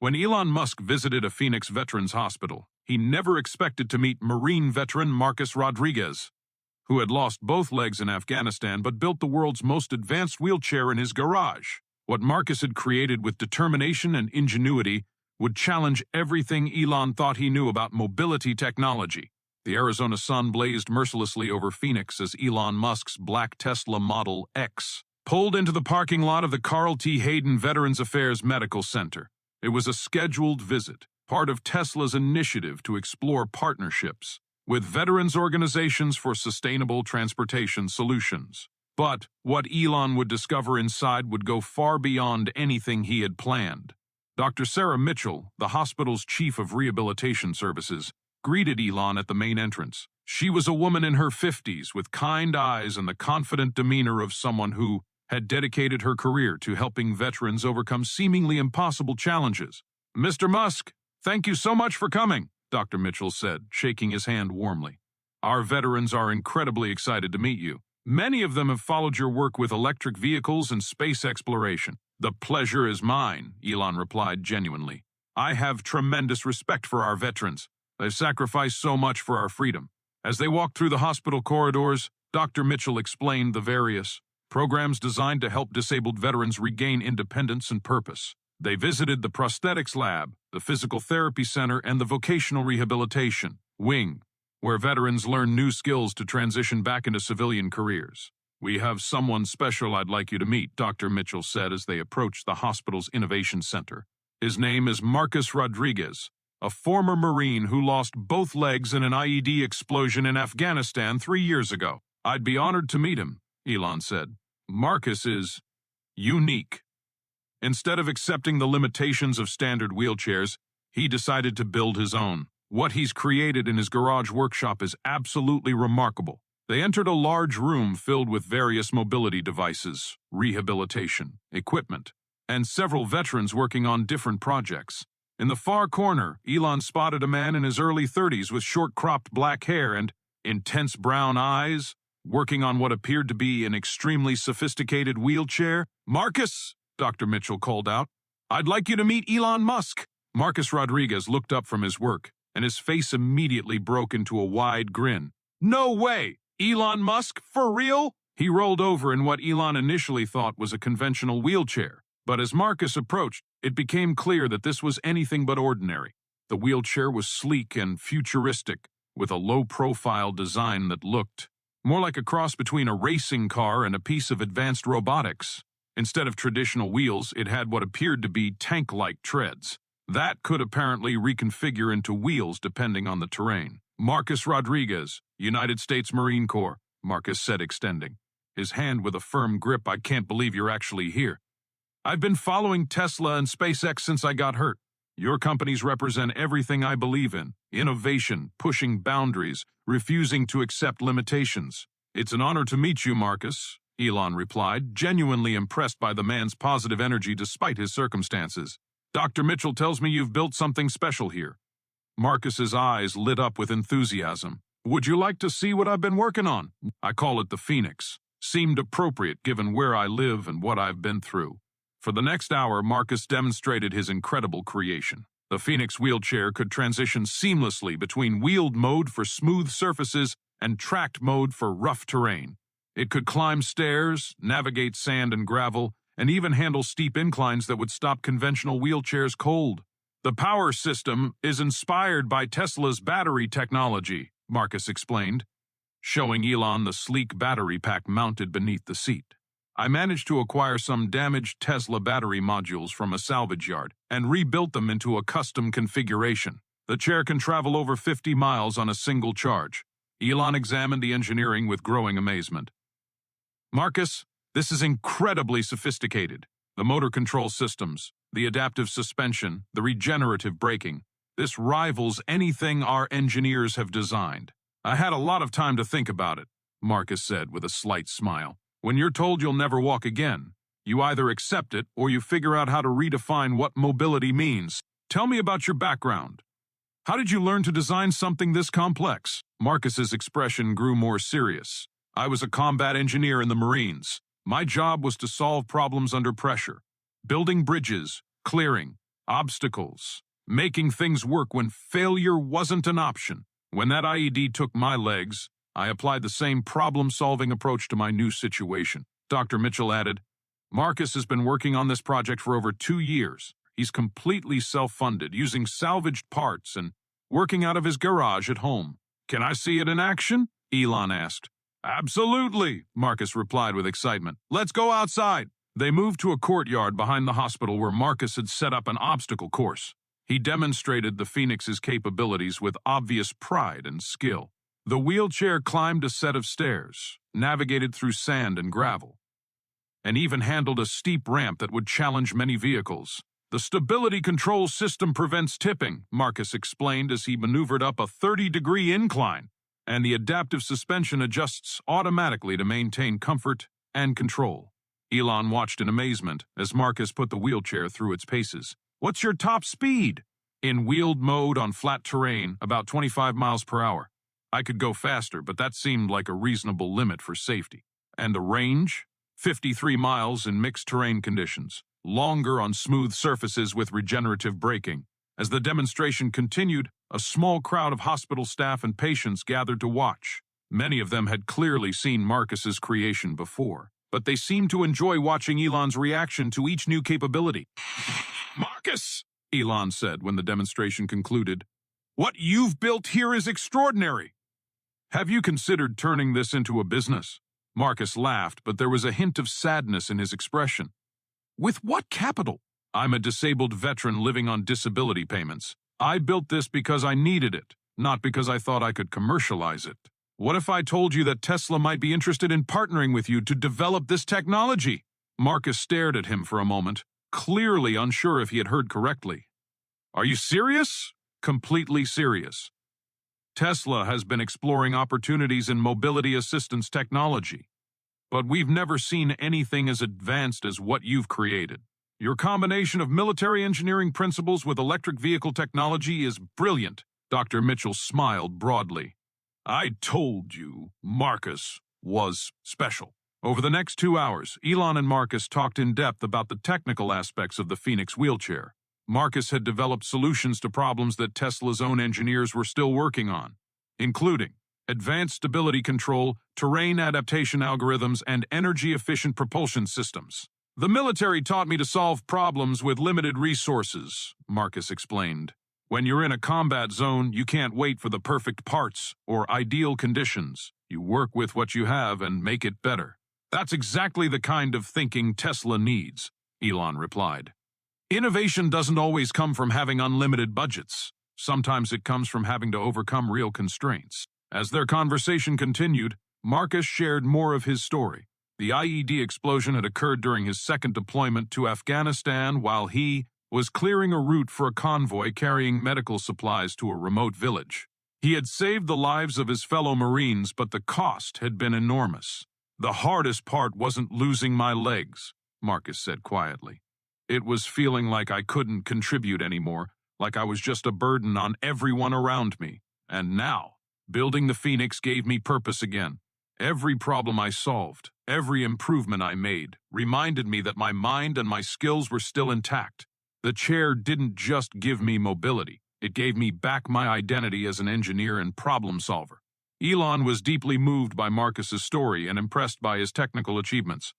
When Elon Musk visited a Phoenix Veterans Hospital, he never expected to meet Marine veteran Marcus Rodriguez, who had lost both legs in Afghanistan but built the world's most advanced wheelchair in his garage. What Marcus had created with determination and ingenuity would challenge everything Elon thought he knew about mobility technology. The Arizona sun blazed mercilessly over Phoenix as Elon Musk's black Tesla Model X pulled into the parking lot of the Carl T. Hayden Veterans Affairs Medical Center. It was a scheduled visit, part of Tesla's initiative to explore partnerships with veterans organizations for sustainable transportation solutions. But what Elon would discover inside would go far beyond anything he had planned. Dr. Sarah Mitchell, the hospital's chief of rehabilitation services, greeted Elon at the main entrance. She was a woman in her 50s with kind eyes and the confident demeanor of someone who had dedicated her career to helping veterans overcome seemingly impossible challenges. "Mr. Musk, thank you so much for coming," Dr. Mitchell said, shaking his hand warmly. "Our veterans are incredibly excited to meet you. Many of them have followed your work with electric vehicles and space exploration." "The pleasure is mine," Elon replied genuinely. "I have tremendous respect for our veterans. They've sacrificed so much for our freedom." As they walked through the hospital corridors, Dr. Mitchell explained the various programs designed to help disabled veterans regain independence and purpose. They visited the prosthetics lab, the physical therapy center, and the vocational rehabilitation wing, where veterans learn new skills to transition back into civilian careers. "We have someone special I'd like you to meet," Dr. Mitchell said as they approached the hospital's innovation center. "His name is Marcus Rodriguez, a former Marine who lost both legs in an IED explosion in Afghanistan 3 years ago." "I'd be honored to meet him," Elon said. "Marcus is unique." Instead of accepting the limitations of standard wheelchairs, he decided to build his own. What he's created in his garage workshop is absolutely remarkable. They entered a large room filled with various mobility devices, rehabilitation, equipment, and several veterans working on different projects. In the far corner, Elon spotted a man in his early 30s with short-cropped black hair and intense brown eyes, working on what appeared to be an extremely sophisticated wheelchair. "Marcus," Dr. Mitchell called out, "I'd like you to meet Elon Musk." Marcus Rodriguez looked up from his work, and his face immediately broke into a wide grin. "No way! Elon Musk? For real?" He rolled over in what Elon initially thought was a conventional wheelchair, but as Marcus approached, it became clear that this was anything but ordinary. The wheelchair was sleek and futuristic, with a low-profile design that looked more like a cross between a racing car and a piece of advanced robotics. Instead of traditional wheels, it had what appeared to be tank-like treads that could apparently reconfigure into wheels depending on the terrain. "Marcus Rodriguez, United States Marine Corps," Marcus said, extending his hand with a firm grip. "I can't believe you're actually here. I've been following Tesla and SpaceX since I got hurt. Your companies represent everything I believe in: innovation, pushing boundaries, refusing to accept limitations." "It's an honor to meet you, Marcus," Elon replied, genuinely impressed by the man's positive energy despite his circumstances. "Dr. Mitchell tells me you've built something special here." Marcus's eyes lit up with enthusiasm. "Would you like to see what I've been working on?" "I call it the Phoenix. Seemed appropriate given where I live and what I've been through." For the next hour, Marcus demonstrated his incredible creation. The Phoenix wheelchair could transition seamlessly between wheeled mode for smooth surfaces and tracked mode for rough terrain. It could climb stairs, navigate sand and gravel, and even handle steep inclines that would stop conventional wheelchairs cold. "The power system is inspired by Tesla's battery technology," Marcus explained, showing Elon the sleek battery pack mounted beneath the seat. "I managed to acquire some damaged Tesla battery modules from a salvage yard and rebuilt them into a custom configuration. The chair can travel over 50 miles on a single charge." Elon examined the engineering with growing amazement. "Marcus, this is incredibly sophisticated. The motor control systems, the adaptive suspension, the regenerative braking. This rivals anything our engineers have designed." "I had a lot of time to think about it," Marcus said with a slight smile. "When you're told you'll never walk again, you either accept it or you figure out how to redefine what mobility means. Tell me about your background. How did you learn to design something this complex?" Marcus's expression grew more serious. "I was a combat engineer in the Marines. My job was to solve problems under pressure, building bridges, clearing, obstacles, making things work when failure wasn't an option. When that IED took my legs, I applied the same problem-solving approach to my new situation. Dr. Mitchell added, Marcus has been working on this project for over 2 years. He's completely self-funded, using salvaged parts and working out of his garage at home. Can I see it in action? Elon asked. Absolutely, Marcus replied with excitement. Let's go outside. They moved to a courtyard behind the hospital where Marcus had set up an obstacle course. He demonstrated the Phoenix's capabilities with obvious pride and skill. The wheelchair climbed a set of stairs, navigated through sand and gravel, and even handled a steep ramp that would challenge many vehicles. The stability control system prevents tipping, Marcus explained as he maneuvered up a 30-degree incline, and the adaptive suspension adjusts automatically to maintain comfort and control. Elon watched in amazement as Marcus put the wheelchair through its paces. What's your top speed? In wheeled mode on flat terrain, about 25 miles per hour. I could go faster, but that seemed like a reasonable limit for safety. And the range? 53 miles in mixed terrain conditions, longer on smooth surfaces with regenerative braking. As the demonstration continued, a small crowd of hospital staff and patients gathered to watch. Many of them had clearly seen Marcus's creation before, but they seemed to enjoy watching Elon's reaction to each new capability. Marcus, Elon said when the demonstration concluded, what you've built here is extraordinary. Have you considered turning this into a business? Marcus laughed, but there was a hint of sadness in his expression. With what capital? I'm a disabled veteran living on disability payments. I built this because I needed it, not because I thought I could commercialize it. What if I told you that Tesla might be interested in partnering with you to develop this technology? Marcus stared at him for a moment, clearly unsure if he had heard correctly. Are you serious? Completely serious. Tesla has been exploring opportunities in mobility assistance technology, but we've never seen anything as advanced as what you've created. Your combination of military engineering principles with electric vehicle technology is brilliant. Dr. Mitchell smiled broadly. I told you Marcus was special. Over the next 2 hours, Elon and Marcus talked in depth about the technical aspects of the Phoenix wheelchair. Marcus had developed solutions to problems that Tesla's own engineers were still working on, including advanced stability control, terrain adaptation algorithms, and energy-efficient propulsion systems. The military taught me to solve problems with limited resources, Marcus explained. When you're in a combat zone, you can't wait for the perfect parts or ideal conditions. You work with what you have and make it better. That's exactly the kind of thinking Tesla needs, Elon replied. Innovation doesn't always come from having unlimited budgets. Sometimes it comes from having to overcome real constraints. As their conversation continued, Marcus shared more of his story. The IED explosion had occurred during his second deployment to Afghanistan while he was clearing a route for a convoy carrying medical supplies to a remote village. He had saved the lives of his fellow Marines, but the cost had been enormous. The hardest part wasn't losing my legs, Marcus said quietly. It was feeling like I couldn't contribute anymore, like I was just a burden on everyone around me. And now, building the Phoenix gave me purpose again. Every problem I solved, every improvement I made, reminded me that my mind and my skills were still intact. The chair didn't just give me mobility, it gave me back my identity as an engineer and problem solver. Elon was deeply moved by Marcus's story and impressed by his technical achievements.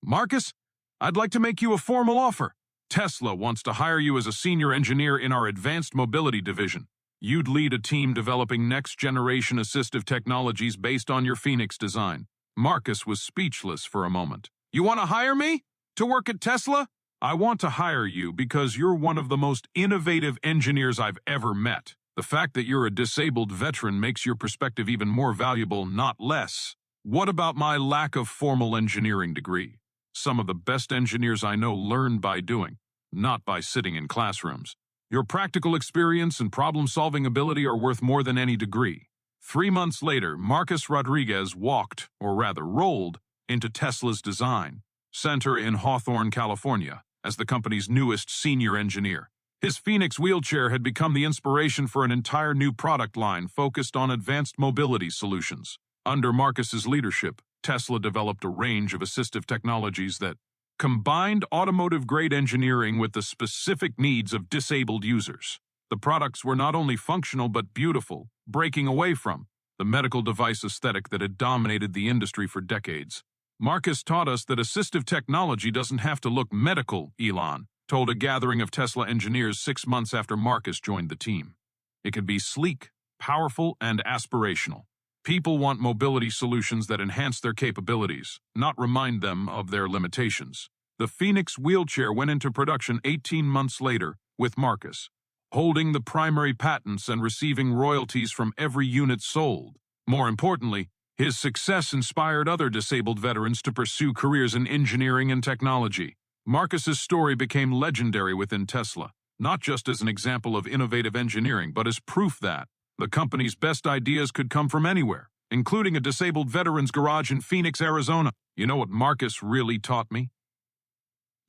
Marcus, I'd like to make you a formal offer. Tesla wants to hire you as a senior engineer in our advanced mobility division. You'd lead a team developing next-generation assistive technologies based on your Phoenix design. Marcus was speechless for a moment. You want to hire me? To work at Tesla? I want to hire you because you're one of the most innovative engineers I've ever met. The fact that you're a disabled veteran makes your perspective even more valuable, not less. What about my lack of formal engineering degree? Some of the best engineers I know learn by doing, not by sitting in classrooms. Your practical experience and problem-solving ability are worth more than any degree. 3 months later, Marcus Rodriguez walked, or rather rolled, into Tesla's design center in Hawthorne, California, as the company's newest senior engineer. His Phoenix wheelchair had become the inspiration for an entire new product line focused on advanced mobility solutions. Under Marcus's leadership, Tesla developed a range of assistive technologies that combined automotive-grade engineering with the specific needs of disabled users. The products were not only functional but beautiful, breaking away from the medical device aesthetic that had dominated the industry for decades. Marcus taught us that assistive technology doesn't have to look medical, Elon told a gathering of Tesla engineers 6 months after Marcus joined the team. It could be sleek, powerful, and aspirational. People want mobility solutions that enhance their capabilities, not remind them of their limitations. The Phoenix wheelchair went into production 18 months later with Marcus, holding the primary patents and receiving royalties from every unit sold. More importantly, his success inspired other disabled veterans to pursue careers in engineering and technology. Marcus's story became legendary within Tesla, not just as an example of innovative engineering, but as proof that the company's best ideas could come from anywhere, including a disabled veteran's garage in Phoenix, Arizona. You know what Marcus really taught me?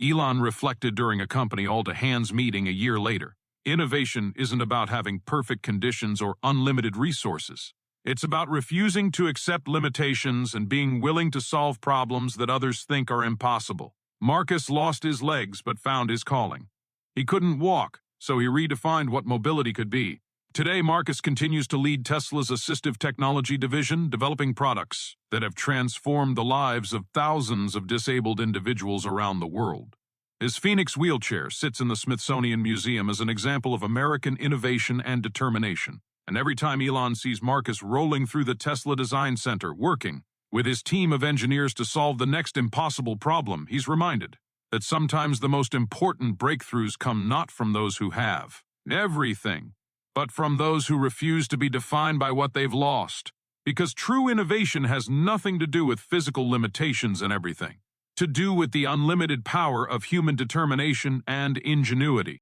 Elon reflected during a company all-to-hands meeting a year later. Innovation isn't about having perfect conditions or unlimited resources. It's about refusing to accept limitations and being willing to solve problems that others think are impossible. Marcus lost his legs but found his calling. He couldn't walk, so he redefined what mobility could be. Today, Marcus continues to lead Tesla's assistive technology division, developing products that have transformed the lives of thousands of disabled individuals around the world. His Phoenix wheelchair sits in the Smithsonian Museum as an example of American innovation and determination. And every time Elon sees Marcus rolling through the Tesla Design Center, working with his team of engineers to solve the next impossible problem, he's reminded that sometimes the most important breakthroughs come not from those who have everything, but from those who refuse to be defined by what they've lost. Because true innovation has nothing to do with physical limitations and everything, to do with the unlimited power of human determination and ingenuity.